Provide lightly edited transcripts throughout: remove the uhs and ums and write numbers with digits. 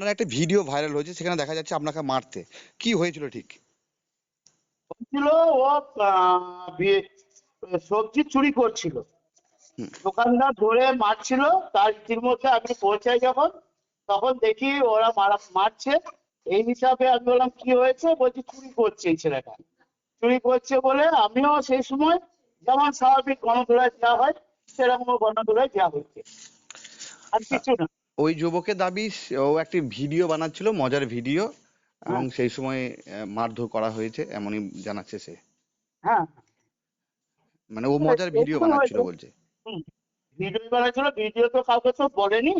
মানে একটা video viral হয়েছে, সেখানে দেখা যাচ্ছে আপনাকে মারতে। কি হয়েছিল ঠিক? ছিল ও সবজি চুরি করছিল, হুম। দোকানদার ধরে মারছিল। তার ইতিমধ্যে আমি পৌঁছাই যখন, তখন দেখি ওরা মারছে। এই হিসাবে আমি বললাম কি হয়েছে, বলছি চুরি করছে এই ছেলেটা, চুরি করছে বলে আমিও সেই সময় যেমন স্বাভাবিক গণধোলাই দেওয়া হয় সেরকম গণধোলাই দেওয়া হচ্ছে, আর আ- কিছু না। ওই যুবকের দাবি ও একটি ভিডিও বানাচ্ছিল, মজার ভিডিও, এবং হ্যাঁ, সেই সময় মারধর করা হয়েছে এমনই জানাচ্ছে সে। হ্যাঁ, মানে ও মজার ভিডিও এইটুকুই বানাচ্ছিল হয়েছে। বলছে। হুম, ভিডিও বানাচ্ছিল, ভিডিও তো কাউকে তো বলেনি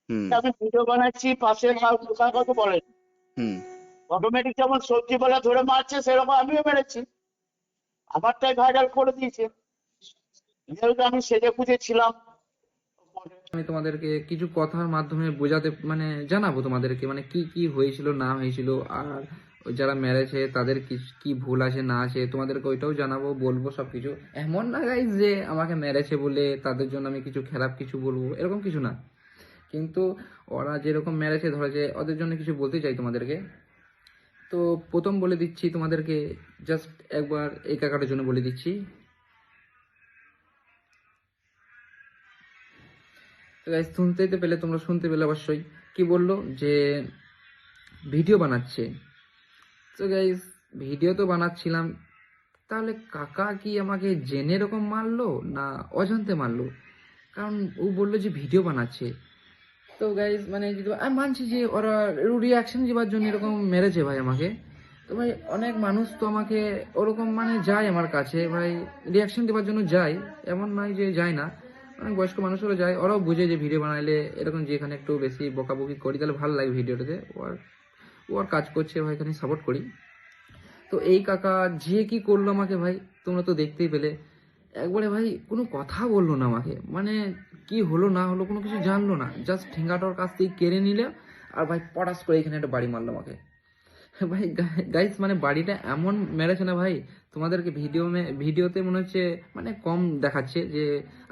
হুম। যে আমি ভিডিও বানাচ্ছি, পাশের কাউকে বলেনি। হুম। অটোমেটিক যেমন সবজিওয়ালা ধরে মারছে সেরকম আমিও মেরেছি, আমারটাই ভাইরাল করে দিয়েছে, যেহেতু আমি সেজে গুজে ছিলাম। আমি তোমাদেরকে কিছু কথার মাধ্যমে বোঝাতে মানে জানাবো তোমাদেরকে মানে কি কি হয়েছিল না হয়েছিল, আর ওই যারা মেরেছে তাদের কি কি ভুল আছে না আছে তোমাদেরকে ওইটাও জানাবো, বলবো সবকিছু। এমন না গাইজ যে আমাকে মেরেছে বলে তাদের জন্য আমি কিছু খারাপ কিছু বলবো, এরকম কিছু না। কিন্তু ওরা যেরকম মেরেছে ধরেছে ওদের জন্য কিছু বলতে চাই তোমাদেরকে। তো প্রথম বলে দিচ্ছি তোমাদেরকে, জাস্ট একবার এই কাকাটার জন্য বলে দিচ্ছি। তো গাইজ শুনতেই তো পেলে, তোমরা শুনতে পেলে অবশ্যই কি বললো যে ভিডিও বানাচ্ছে। তো গাইজ ভিডিও তো বানাচ্ছিলাম, তাহলে কাকা কি আমাকে জেনে এরকম মারলো না অজান্তে মারলো? কারণ ও বললো যে ভিডিও বানাচ্ছে। তো গাইজ মানে যদি আমি মানছি যে ওরা রিয়াকশন দেওয়ার জন্য এরকম মেরেছে ভাই আমাকে। তো ভাই অনেক মানুষ তো আমাকে ওরকম মানে যায় আমার কাছে ভাই, রিয়াকশন দেওয়ার জন্য যায়, এমন নয় যে যায় না। অনেক বয়স্ক মানুষেরও যায়, ওরাও বুঝে যে ভিডিও বানাইলে এরকম যেখানে একটু বেশি বকাবকি করি তাহলে ভালো লাগে ভিডিওটাতে। ও আর কাজ করছে ভাই, এখানে সাপোর্ট করি। তো এই কাকা যে কি করলো আমাকে ভাই, তোমরা তো দেখতেই পেলে। একবারে ভাই কোনো কথা বললো না আমাকে, মানে কি হলো না হলো কোনো কিছু জানলো না, জাস্ট ঠেঙ্গাটার কাছ থেকে কেড়ে নিলে আর ভাই পটাস করে এখানে একটা বাড়ি মারলো আমাকে। ভাই গাইস মানে বাড়িটা এমন মেরেছে না ভাই, তোমাদেরকে ভিডিওতে মনে হচ্ছে মানে কম দেখাচ্ছে যে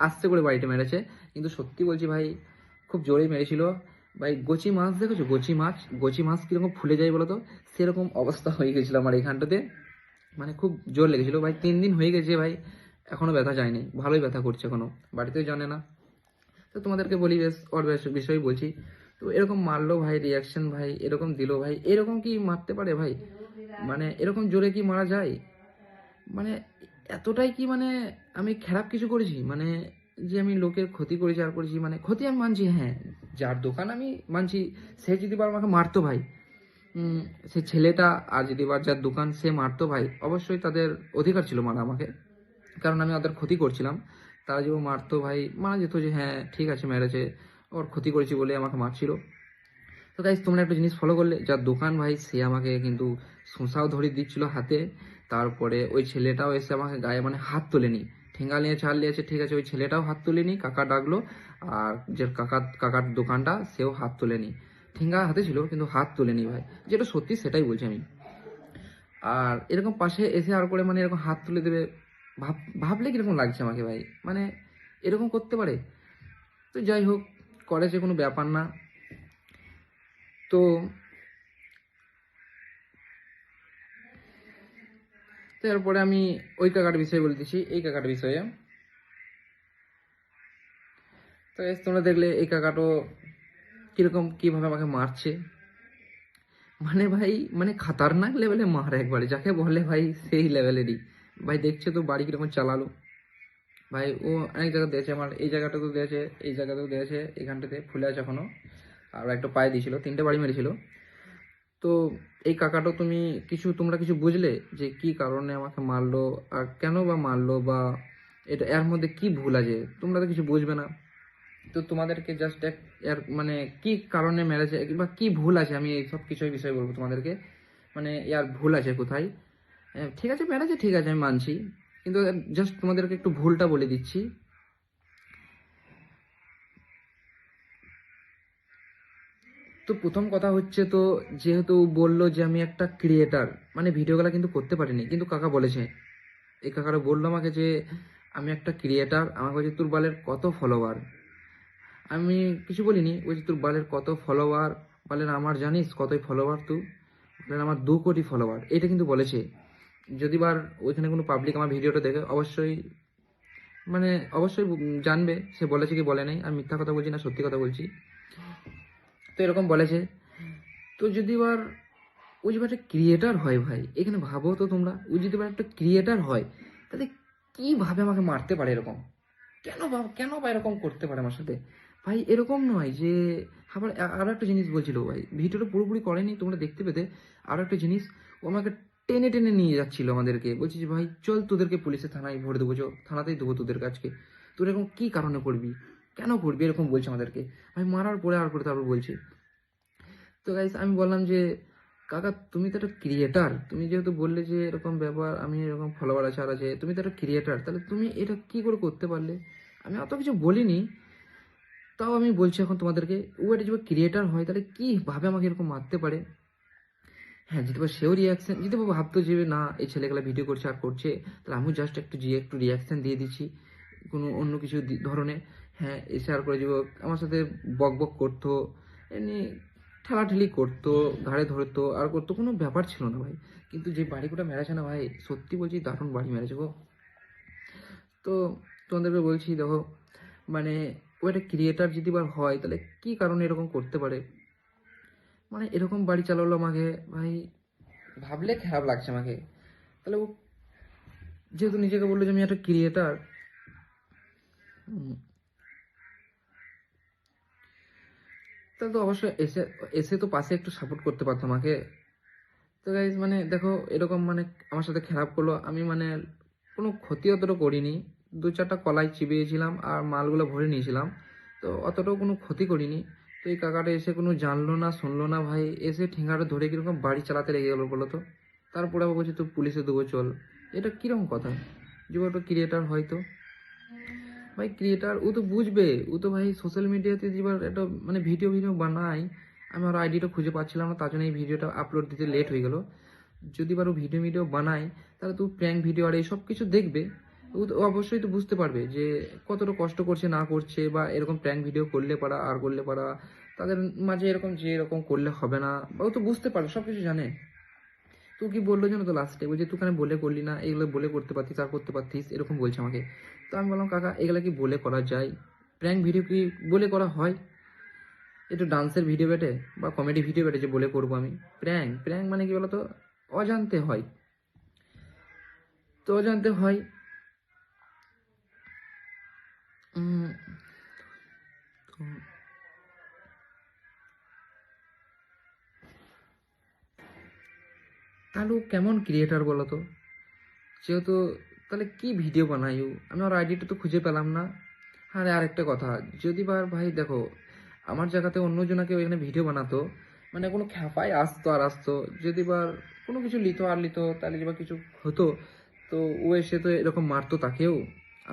আস্তে করে বাড়িটা মেরেছে, কিন্তু সত্যি বলছি ভাই খুব জোরেই মেরেছিল। ভাই গচি মাছ দেখেছো, গচি মাছ কিরকম ফুলে যায় বলো তো, সেরকম অবস্থা হয়ে গেছিল আমার এখানটাতে। মানে খুব জোর লেগেছিল ভাই, 3 দিন হয়ে গেছে ভাই, এখনো ব্যথা যায়নি, ভালোই ব্যথা করছে এখনো, বাড়িতেও জানে না। তো তোমাদেরকে বলি বেশ ওর বিষয়ে বলছি। তো এরকম মারলো ভাই, রিয়াকশন ভাই এরকম দিল ভাই, এরকম কি মারতে পারে ভাই? মানে এরকম জোরে কি মারা যায়? মানে এতটাই কি মানে আমি খারাপ কিছু করেছি মানে, যে আমি লোকের ক্ষতি করেছি আর করেছি, মানে ক্ষতি আমি মানছি, হ্যাঁ যার দোকান আমি মানছি, সে যদি বার আমাকে মারতো ভাই, উম, সে ছেলেটা আর যদি বার যার দোকান সে মারতো ভাই, অবশ্যই তাদের অধিকার ছিল মারা আমাকে, কারণ আমি ওদের ক্ষতি করছিলাম। তারা যে মারতো ভাই, মানা যেত যে হ্যাঁ ঠিক আছে মেরেছে, ওর ক্ষতি করেছি বলে আমাকে মারছিল। তো গাইজ তোমরা একটা জিনিস ফলো করলে, যার দোকান ভাই সে আমাকে কিন্তু শোঁসাও ধরিয়ে দিচ্ছিল হাতে, তারপরে ওই ছেলেটাও এসে আমাকে গায়ে মানে হাত তোলেনি, ঠেঙ্গা নিয়ে ছাড় নিয়েছে ঠিক আছে, ওই ছেলেটাও হাত তোলেনি, কাকা ডাকলো, আর যে কাকার দোকানটা সেও হাত তোলেনি, ঠেঙ্গা হাতে ছিল কিন্তু হাত তোলেনি ভাই, যেটা সত্যি সেটাই বলছি আমি। আর এরকম পাশে এসে আর করে মানে এরকম হাত তুলে দেবে, ভাবলে কিরকম লাগছে আমাকে ভাই, মানে এরকম করতে পারে? তো যাই হোক, কলেজে কোনো ব্যাপার না। তো তারপরে আমি ওই কাকার বিষয়ে বলতেছি, এই কাকার বিষয়ে। তো guys, তোমরা দেখলে এই কাকাটো কিরকম কিভাবে আমাকে মারছে, মানে ভাই মানে খাতারনাক লেভেলে মার একবারে, যাকে বলে ভাই সেই লেভেলেরই। ভাই দেখছে তো বাড়ি কিরকম চালালো ভাই, ও অনেক জায়গা দিয়েছে, আমার এই জায়গাটাতেও দিয়েছে, এই জায়গাতেও দিয়েছে, এখানটাতে ফুলে আছে এখনো, আর একটা পায়ে দিয়েছিল, 3টে বাড়ি মেরেছিল। তো এই কাকাটা তোমরা কিছু বুঝলে যে কি কারণে আমাকে মারলো, আর কেন বা মারলো, বা এটা এর মধ্যে কি ভুল আছে? তোমরা তো কিছু বুঝবে না। তো তোমাদেরকে জাস্ট এর মানে কি কারণে মেরেছে বা কি ভুল আছে, আমি এই সব কিছুর বিষয়ে বলবো তোমাদেরকে। মানে ইয়ার ভুল আছে কোথায়? ঠিক আছে মেরেছে, ঠিক আছে আমি মানছি, কিন্তু জাস্ট তোমাদেরকে একটু ভুলটা বলে দিচ্ছি। তো প্রথম কথা হচ্ছে, তো যেহেতু বললো যে আমি একটা ক্রিয়েটার, মানে ভিডিওগুলো কিন্তু করতে পারিনি, কিন্তু কাকা বলেছে, এই কাকারা বললো আমাকে যে আমি একটা ক্রিয়েটার, আমাকে বলছে তোর বালের কত ফলোয়ার। আমি কিছু বলিনি, বলছি তোর বালের কত ফলোয়ার, বললেন আমার জানিস কতই ফলোয়ার তুই? বললেন আমার 2 কোটি ফলোয়ার, এটা কিন্তু বলেছে। যদি বার ওইখানে কোনো পাবলিক আমার ভিডিওটা দেখে অবশ্যই মানে অবশ্যই জানবে সে বলেছে কি বলে নাই, আমি মিথ্যা কথা বলছি না সত্যি কথা বলছি। তো এরকম বলেছে। তো যদি বার ও যদি একটা ক্রিয়েটার হয় ভাই, এখানে ভাবো তো তোমরা, ও যদি বার একটা ক্রিয়েটার হয় তাহলে কিভাবে আমাকে মারতে পারে এরকম? কেন বা এরকম করতে পারে আমার সাথে? ভাই এরকম নয় যে, আবার আরো একটা জিনিস বলছিল ভাই, ভিডিওটা পুরোপুরি করেনি তোমরা দেখতে পেতে। আরো একটা জিনিস, ও আমাকে টেনে টেনে নিয়ে যাচ্ছিল আমাদেরকে, বলছি যে ভাই চল তোদেরকে পুলিশে থানায় ভরে দেবো, চল থানাতেই দেবো তোদের কাছকে, তোর এরকম কি কারণে করবি, কেন করবি এরকম বলছে আমাদেরকে। ভাই মারার পরে আর করে তারপর বলছে। তো গাইস আমি বললাম যে কাকা তুমি তো একটা ক্রিয়েটার, তুমি যেহেতু বললে যে এরকম ব্যাপার, আমি এরকম ফলোয়ার আছে আর আছে, তুমি তো একটা ক্রিয়েটার, তাহলে তুমি এটা কি করে করতে পারলে? আমি অত কিছু বলিনি, তাও আমি বলছি এখন তোমাদেরকে, ও এটা যদি ক্রিয়েটার হয় তাহলে কিভাবে আমাকে এরকম মারতে পারে? হ্যাঁ যদি বা সেও রিয়াকশন, যদি বা ভাবতো যে না এই ছেলেগুলা ভিডিও করছে আর করছে, তাহলে আমি জাস্ট একটু রিয়াকশন দিয়ে দিচ্ছি কোনো অন্য কিছু ধরনে, হ্যাঁ এসে আর করে যাব আমার সাথে বক বক করতো, এমনি ঠেলাঠেলি করতো, ঘাড়ে ধরতো আর করতো, কোনো ব্যাপার ছিল না ভাই। কিন্তু যে বাড়িটা মেরেছে না ভাই, সত্যি বলছি দারুণ বাড়ি মেরেছে গো। তো তোমাদেরকে বলছি দেখো, মানে ও একটা ক্রিয়েটার যদি বা হয় তাহলে কি কারণে এরকম করতে পারে? মানে এরকম বাড়ি চালালো আমাকে ভাই, ভাবলে খারাপ লাগছে আমাকে। তাহলে ও যেহেতু নিজেকে বললো যে আমি একটা ক্রিয়েটার, তাহলে তো অবশ্যই এসে এসে তো পাশে একটু সাপোর্ট করতে পারতো আমাকে। তো গাইজ মানে দেখো এরকম মানে আমার সাথে খারাপ করলো, আমি মানে কোনো ক্ষতি অতটা করিনি, 2-4টা কলাই চিবিয়েছিলাম আর মালগুলো ভরে নিয়েছিলাম, তো অতটাও কোনো ক্ষতি করিনি। তো এই কাকাটা এসে কোনো জানলো না শুনলো না ভাই, এসে ঠেঙ্গাটা ধরে কিরকম বাড়ি চালাতে লেগে গেলো বলো তো। তারপরে আবার বলছে তুই পুলিশে দেবো চল, এটা কিরকম কথা? যে ওটা ক্রিয়েটার হয়তো, ভাই ক্রিয়েটার ও তো বুঝবে, ও তো ভাই সোশ্যাল মিডিয়াতে যেবার একটা মানে ভিডিও ভিডিও বানাই, আমি আর আইডিটা খুঁজে পাচ্ছিলাম না, তার জন্য এই ভিডিওটা আপলোড দিতে লেট হয়ে গেল। যদি বারো ভিডিও ভিডিও বানাই তাহলে তো প্র্যাঙ্ক ভিডিও আর এইসব কিছু দেখবে, ও তো অবশ্যই তো বুঝতে পারবে যে কতটা কষ্ট করছে না করছে, বা এরকম প্র্যাঙ্ক ভিডিও করলে পারা আর করলে পারা তাদের মাঝে এরকম যে এরকম করলে হবে না, বা ও তো বুঝতে পারবে সব কিছু জানে। তো কি বললো জানো তো লাস্টে, বলছে তুই কেন বলে করলি না, এগুলো বলে করতে পারতিস আর করতে পারতিস, এরকম বলছে আমাকে। তো আমি বললাম কাকা এগুলা কি বলে করা যায়? প্র্যাঙ্ক ভিডিও কি বলে করা হয়? একটু ডান্সের ভিডিও বেটে বা কমেডি ভিডিও বেটে যে বলে করবো আমি? প্র্যাঙ্ক প্র্যাঙ্ক মানে কি বলতো, অজান্তে হয়। তো অজান্তে হয়। উম, তো তাহলে ও কেমন ক্রিয়েটার বলো তো? যেহেতু তাহলে কি ভিডিও বানাই ও? আমি ওর আইডিটা তো খুঁজে পেলাম না। আরে আরেকটা কথা, যদি বার ভাই দেখো আমার জায়গাতে অন্য জনাকে ওইখানে ভিডিও বানাতো, মানে কোনো খ্যাপায় আসতো আর আসতো, যদি বার কোনো কিছু লিতো আর লিতো তাহলে যে বা কিছু হতো, তো ও এসে তো এরকম মারতো তাকেও,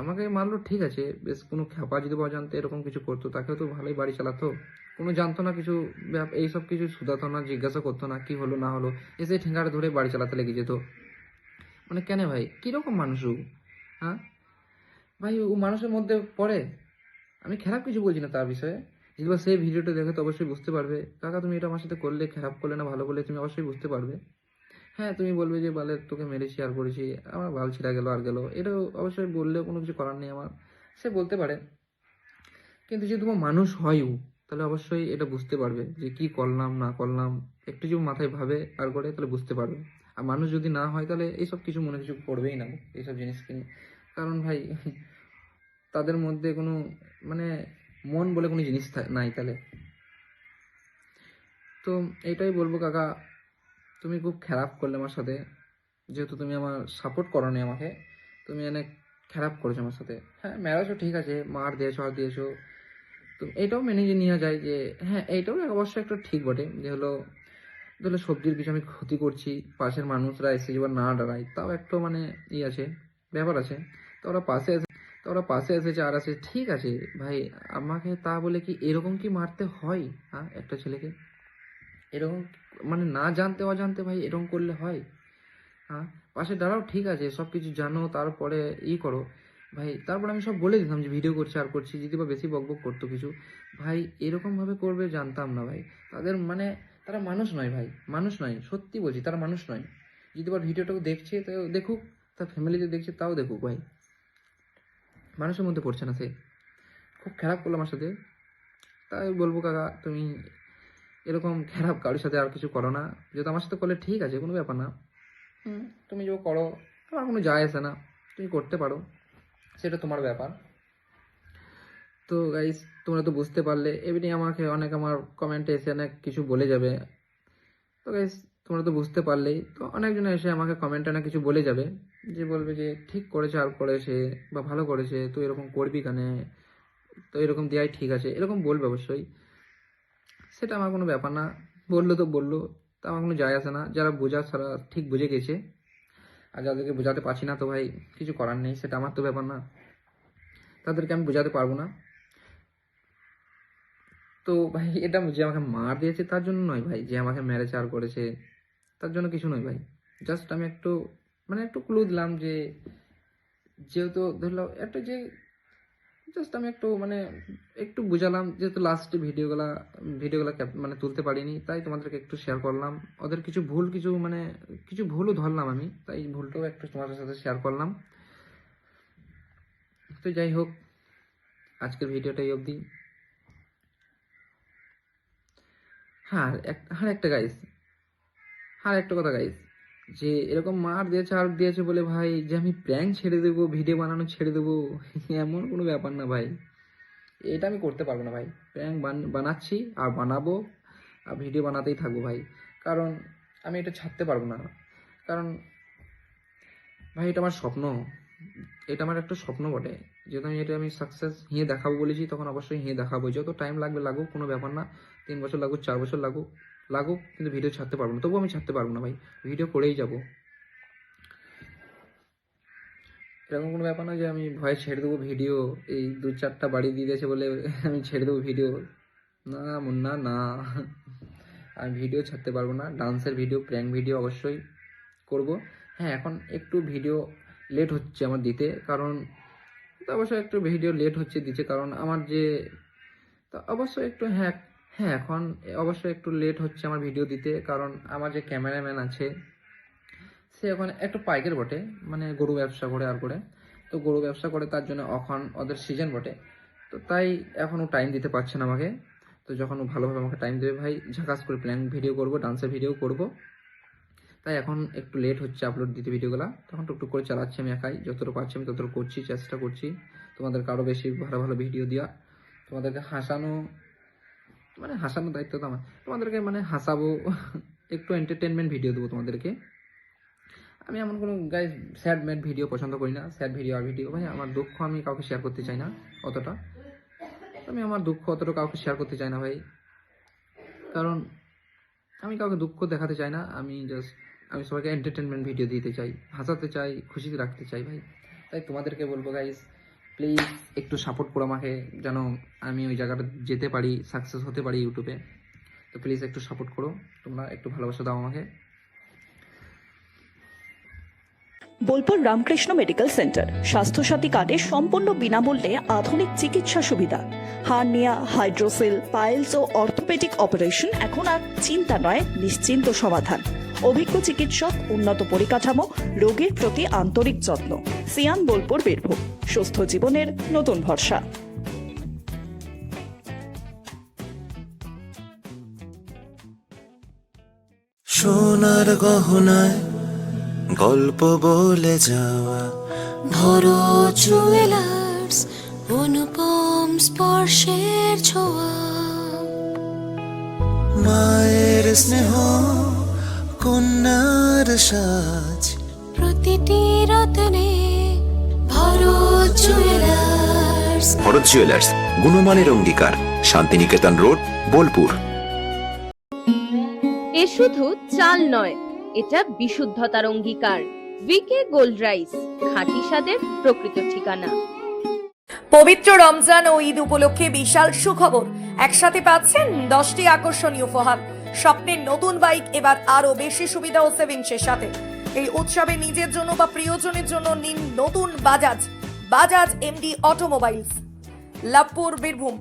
আমাকে মারলো ঠিক আছে বেশ, কোনো খ্যাপা যদি বা জানতো এরকম কিছু করতো তাকেও তো ভালোই বাড়ি চালাতো, কোনো জানতো না কিছু, এইসব কিছু শুধাতো না, জিজ্ঞাসা করতো না কি হলো না হলো, এসে ঠেঙ্গারে ধরে বাড়ি চালাতে লেগে যেত। মানে কেন ভাই কিরকম মানুষ ও? হ্যাঁ ভাই ও মানুষের মধ্যে পড়ে? আমি খারাপ কিছু বলছি না তার বিষয়ে, যদি বা সেই ভিডিওটা দেখে তো অবশ্যই বুঝতে পারবে কাকা তুমি এটা আমার সাথে করলে, খারাপ করলে না ভালো করলে তুমি অবশ্যই বুঝতে পারবে। হ্যাঁ তুমি বলবে যে বালে তোকে মেরেছি আর করেছি, আমার বাল ছিঁড়া গেল আর গেল, এটাও অবশ্যই বললেও কোনো কিছু করার নেই আমার, সে বলতে পারে। কিন্তু যদি তোমার মানুষ হয়ও তাহলে অবশ্যই এটা বুঝতে পারবে যে কি করলাম না করলাম, একটু যদি মাথায় ভাবে আর করে তাহলে বুঝতে পারবে। আর মানুষ যদি না হয় তাহলে এইসব কিছু মনে কিছু পড়বেই না এইসব জিনিসকে নিয়ে। কারণ ভাই তাদের মধ্যে কোনো মানে মন বলে কোনো জিনিস নাই তাহলে। তো এটাই বলবো কাকা, তুমি খুব খারাপ করলে আমার সাথে, যেহেতু তুমি আমার সাপোর্ট করোনি আমাকে, তুমি অনেক খারাপ করেছো আমার সাথে। হ্যাঁ মেরেছো ঠিক আছে, মার দিয়েছো আর দিয়েছো, তো এটাও মেনে যে নেওয়া যায় যে হ্যাঁ এইটাও অবশ্যই একটা ঠিক বটে, যে হলো ধরো সবজির কিছু আমি ক্ষতি করছি, পাশের মানুষরা এসে যেবার না দাঁড়ায় তাও একটু মানে ই আছে, ব্যাপার আছে। তো ওরা পাশে এসে তো ওরা পাশে এসেছে আর আছে ঠিক আছে ভাই, আমাকে তা বলে কি এরকম কি মারতে হয়? হ্যাঁ একটা ছেলেকে এরকম মানে না জানতে অজান্তে ভাই এরকম করলে হয়? হ্যাঁ পাশে দাঁড়াও ঠিক আছে, সব কিছু জানো তারপরে ই করো, ভাই তারপর আমি সব বলে দিতাম যে ভিডিও করছি আর করছি, যদি বা বেশি বকবক করতো কিছু, ভাই এরকম ভাবে করবে জানতাম না ভাই। তাদের মানে তারা মানুষ নয় ভাই, মানুষ নয়, সত্যি বলছি তারা মানুষ নয়। যদি বা ভিডিওটাও দেখছে তো দেখুক, তার ফ্যামিলিতে দেখছে তাও দেখুক ভাই, মানুষের মধ্যে পড়ছে না সে। খুব খারাপ করলো আমার সাথে। তাই বলবো কাকা তুমি এরকম খারাপ কারোর সাথে আর কিছু করো না, যেহেতু আমার সাথে করলে ঠিক আছে, কোনো ব্যাপার না। তুমি যে করো আমার কোনো যায় আসে না, তুমি করতে পারো, সেটা তোমার ব্যাপার। তো গাইস তোমরা তো বুঝতে পারলে, এমনি আমাকে অনেক আমার কমেন্টে এসে অনেক কিছু বলে যাবে। তো গাইস তোমরা তো বুঝতে পারলেই, তো অনেকজন এসে আমাকে কমেন্টে অনেক কিছু বলে যাবে, যে বলবে যে ঠিক করেছে আর করেছে বা ভালো করেছে, তুই এরকম করবি কেন, তো এরকম দেওয়াই ঠিক আছে, এরকম বলবে অবশ্যই। সেটা আমার কোনো ব্যাপার না, বললো তো বললো, তা আমার কোনো যায় আসে না। যারা বোঝা সারা ঠিক বুঝে গেছে, আর যাদেরকে বোঝাতে পারছি না তো ভাই কিছু করার নেই, সেটা আমার তো ব্যাপার না, তাদেরকে আমি বোঝাতে পারবো না। তো ভাই এটা যে আমাকে মার দিয়েছে তার জন্য নয় ভাই, যে আমাকে মেরেছে আর করেছে তার জন্য কিছু নয় ভাই। জাস্ট আমি একটু মানে একটু ক্লু দিলাম, যে যেহেতু ধরলো একটা যে জাস্ট আমি একটু মানে একটু বুঝালাম, যেহেতু লাস্টে ভিডিওগুলা মানে তুলতে পারিনি, তাই তোমাদেরকে একটু শেয়ার করলাম। ওদের কিছু ভুল মানে কিছু ভুলও ধরলাম আমি, তাই ভুলটাও একটু তোমাদের সাথে শেয়ার করলাম। তো যাই হোক, আজকের ভিডিওটা এই অবধি। একটা গাইস, একটা কথা গাইস, যে এরকম মার দিয়েছে আর দিয়েছে বলে ভাই যে আমি প্র্যাঙ্ক ছেড়ে দেবো, ভিডিও বানানো ছেড়ে দেবো, এমন কোনো ব্যাপার না ভাই, এটা আমি করতে পারবো না ভাই। প্র্যাঙ্ক বানাচ্ছি আর বানাবো, আর ভিডিও বানাতেই থাকবো ভাই, কারণ আমি এটা ছাড়তে পারবো না। কারণ ভাই এটা আমার স্বপ্ন, এটা আমার একটা স্বপ্ন বটে। যেহেতু আমি সাকসেস হিয়ে দেখাবো বলেছি, তখন অবশ্যই হিয়ে দেখাবো, যত টাইম লাগবে লাগুক, কোনো ব্যাপার না, 3 বছর লাগুক, 4 বছর লাগুক, কিন্তু ভিডিও ছাড়তে পারবো না, তবুও আমি ছাড়তে পারবো না ভাই, ভিডিও করেই যাব। এরকম কোনো ব্যাপার না যে আমি ভয়ে ছেড়ে দেবো ভিডিও, এই 2-4টা বাড়ি দিয়ে দিয়েছে বলে আমি ছেড়ে দেবো ভিডিও, না মুন্না না, আমি ভিডিও ছাড়তে পারবো না। ডান্সের ভিডিও, প্র্যাঙ্ক ভিডিও অবশ্যই করব। হ্যাঁ এখন একটু ভিডিও লেট হচ্ছে আমার দিতে, কারণ তো অবশ্যই একটু ভিডিও লেট হচ্ছে দিতে, কারণ আমার যে তো অবশ্যই একটু এখন অবশ্যই একটু লেট হচ্ছে আমার ভিডিও দিতে, কারণ আমার যে ক্যামেরাম্যান আছে সে এখন একটু পাইকার বটে, মানে গরু ব্যবসা করে আর করে, তো গরু ব্যবসা করে, তার জন্য এখন ওদের সিজন বটে, তো তাই এখন ও টাইম দিতে পারছে না আমাকে। তো যখন ও ভালোভাবে আমাকে টাইম দেবে ভাই, ঝাকাস করে প্ল্যান ভিডিও করব, ডান্সের ভিডিও করব, তাই এখন একটু লেট হচ্ছে আপলোড দিতে ভিডিওগুলো। তখন টুকটুক করে চালাচ্ছি আমি একাই, যতটুকু পারছি আমি ততটুকু করছি, চেষ্টা করছি তোমাদেরকে আরও বেশি ভালো ভালো ভিডিও দেওয়া, তোমাদেরকে হাসানোর দায়িত্ব তো আমার, তোমাদেরকে মানে হাসাবো, একটু এন্টারটেনমেন্ট ভিডিও দেবো তোমাদেরকে। আমি এমন কোনো গাইজ স্যাড ম্যাড ভিডিও পছন্দ করি না, স্যাড ভিডিও ভাই আমার দুঃখ আমি কাউকে শেয়ার করতে চাই না অতটা, আমি আমার দুঃখ অতটা কাউকে শেয়ার করতে চাই না ভাই, কারণ আমি কাউকে দুঃখ দেখাতে চাই না, আমি সবাইকে এন্টারটেনমেন্ট ভিডিও দিতে চাই, হাসাতে চাই, খুশিতে রাখতে চাই ভাই। তাই তোমাদেরকে বলবো গাইজ, প্লিজ একটু সাপোর্ট করো আমাকে, যেন আমি ওই জায়গাটা যেতে পারি, সাকসেস হতে পারি ইউটিউবে। তো প্লিজ একটু সাপোর্ট করো, তোমরা একটু ভালোবাসা দাও আমাকে। বোলপুর রামকৃষ্ণ মেডিকেল সেন্টার স্বাস্থ্যসাথী কার্ডে সম্পূর্ণ বিনামূল্যে আধুনিক চিকিৎসা সুবিধা, হার্নিয়া, হাইড্রোসেল, পাইলস ও অর্থোপেডিক অপারেশন এখন আর চিন্তা নয়, নিশ্চিন্ত সমাধান। অভিজ্ঞ চিকিৎসক, উন্নত পরিকাঠামো, রোগীর প্রতি আন্তরিক যত্ন। সিয়ান বোলপুর বীরভূম, সুস্থ জীবনের নতুন ভরসা। সোনার গহনায় গল্প বলে যাওয়া ভরো জুয়েলার্স, অনুপম স্পর্শের ছোঁয়া, মায়ের স্নেহ, কন্যার সাজ, প্রতিটি রত্নে ভরো জুয়েলার্স। ভরত জুয়েলার্স, গুণমানের অঙ্গীকার, শান্তিনিকেতন রোড, বোলপুর। এ শুধু চাল নয়, এটা বিশুদ্ধতার অঙ্গীকার। ভিকে গোল্ড রাইস, খাঁটি স্বাদের প্রকৃত ঠিকানা। পবিত্র রমজান ও ঈদ উপলক্ষে বিশাল সুখবর, একসাথে পাচ্ছেন 10টি আকর্ষণীয় উপহার। স্বপ্নের নতুন বাইক এবার আরো বেশি সুবিধা ও সেভিংসের সাথে। এই উৎসবে নিজের জন্য বা প্রিয়জনের জন্য নিন নতুন বাজাজ বাজাজ এমডি অটোমোবাইলস, লাভপুর, বীরভূম।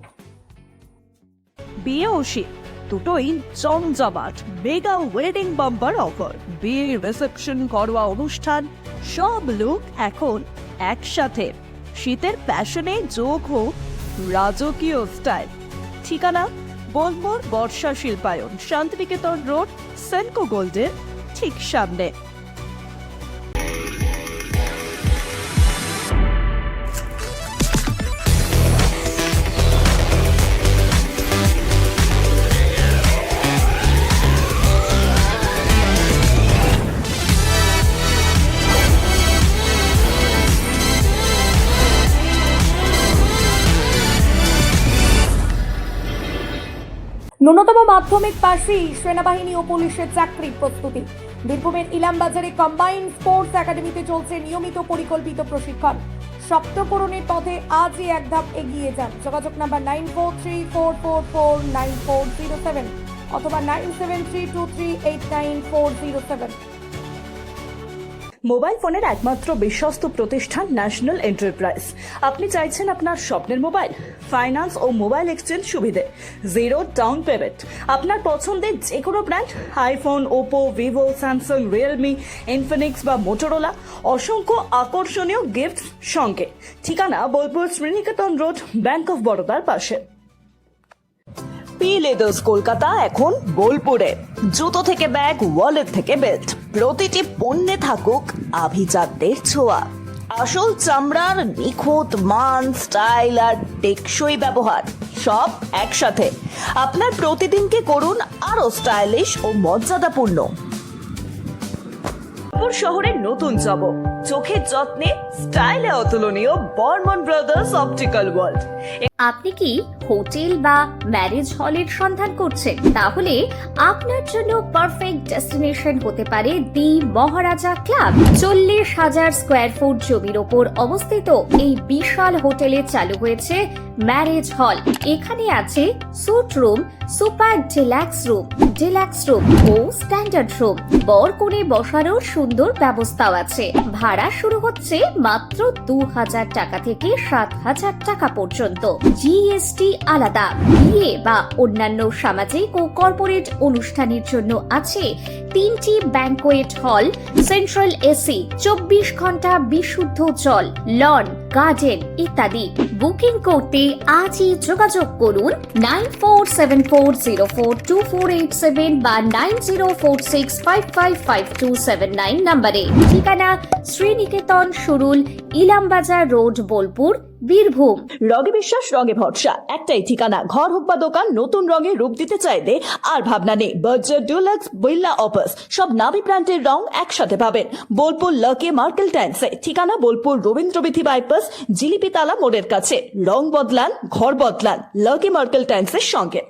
বিয়ে ও শীত দুটোই জমজমাট মেগা ওয়েডিং বাম্পার অফার। বিয়ে, রিসেপশন, ঘরোয়া অনুষ্ঠান সব লুক এখন একসাথে। শীতের প্যাশনে যোগ হোক রাজকীয় স্টাইল। ঠিকানা বোলপুর বর্ষা শিল্পায়ন, শান্তিনিকেতন রোড, সেনকো গোল্ডের ঠিক সামনে। ন্যূনতম মাধ্যমিক পাশেই সেনাবাহিনী ও পুলিশের চাকরি প্রস্তুতি। বীরভূমের ইলামবাজারে কম্বাইন্ড স্পোর্টস একাডেমিতে চলছে নিয়মিত পরিকল্পিত প্রশিক্ষণ। সপ্তপূরণের পথে আজই এক ধাপ এগিয়ে যান। যোগাযোগ নাম্বার 9434449407 অথবা 9732389407। মোবাইল ফোনের একমাত্র বিশ্বস্ত প্রতিষ্ঠান ন্যাশনাল এন্টারপ্রাইজ। আপনি চাইছেন আপনার স্বপ্নের মোবাইল, ফাইন্যান্স ও মোবাইল এক্সচেঞ্জ সুবিধে, জিরো ডাউন পেমেন্ট, আপনার পছন্দের যে কোনো brand, iPhone, Oppo, Vivo, Samsung, Realme, Infinix বা মোটরোলা, অসংখ্য আকর্ষণীয় গিফট সঙ্গে। ঠিকানা Bolpur Sriniketan road, bank of বরোদার পাশে। পি লেদার্স কলকাতা এখন বোলপুরে। জুতো থেকে ব্যাগ, ওয়ালেট থেকে বেল্ট, প্রতিটি পণ্যে থাকুক আভিজাত্যের ছোঁয়া। আসল চামড়ার নিখুঁত মান, স্টাইল আর টেকসই ব্যবহার সব একসাথে। আপনার প্রতিদিনকে করুন আরো স্টাইলিশ ও মর্যাদাপূর্ণ। শহরের নতুন চমক, চোখের যত্নে স্টাইলে অতুলনীয় বর্মন ব্রাদার্স অপটিক্যাল ওয়ার্ল্ড। আপনি কি হোটেল বা ম্যারেজ হলের সন্ধান করছেন? তাহলে আপনার জন্য পারফেক্ট ডেস্টিনেশন হতে পারে দি মহারাজা ক্লাব। 40,000 স্কোয়ার ফুট জমির ওপর অবস্থিত এই বিশাল হোটেলে চালু হয়েছে ম্যারেজ হল। এখানে আছে suite room, super deluxe room ও স্ট্যান্ডার্ড রুম। বর কনে বসারও সুন্দর ব্যবস্থাও আছে। ভাড়া শুরু হচ্ছে মাত্র 2,000 টাকা থেকে 7,000 টাকা পর্যন্ত। জিএসটি আলাদা। বিয়ে বা অন্যান্য সামাজিক ও কর্পোরেট অনুষ্ঠানের জন্য আছে 3টি ব্যাংকোয়েট হল, সেন্ট্রাল এসি, 24 ঘন্টা বিশুদ্ধ জল, লন, গার্ডেন ইত্যাদি। বুকিং করতে আজই যোগাযোগ করুন 9474042487 বা 9046555279 নম্বরে। ঠিকানা শ্রীনিকেতন সুরুল, ইলামবাজার রোড, বোলপুর, বীরভূম। রঙে বিশ্বাস, রঙে ভরসা, একটাই ঠিকানা। ঘর হোক বা দোকান, নতুন রঙে রূপ দিতে চাইলে আর ভাবনা নেই। বার্জার, ডুলাক্স, বিল্লা, অপাস সব নামি ব্র্যান্ডের রং একসাথে পাবেন বোলপুর লাকি মার্কেল টাইন্সে। ঠিকানা বোলপুর রবীন্দ্রবিথি বাইপাস, জিলিপিতালা মোড়ের কাছে। রং বদলান, ঘর বদলান, লাকি মার্কেল টাইন্সের সঙ্গে।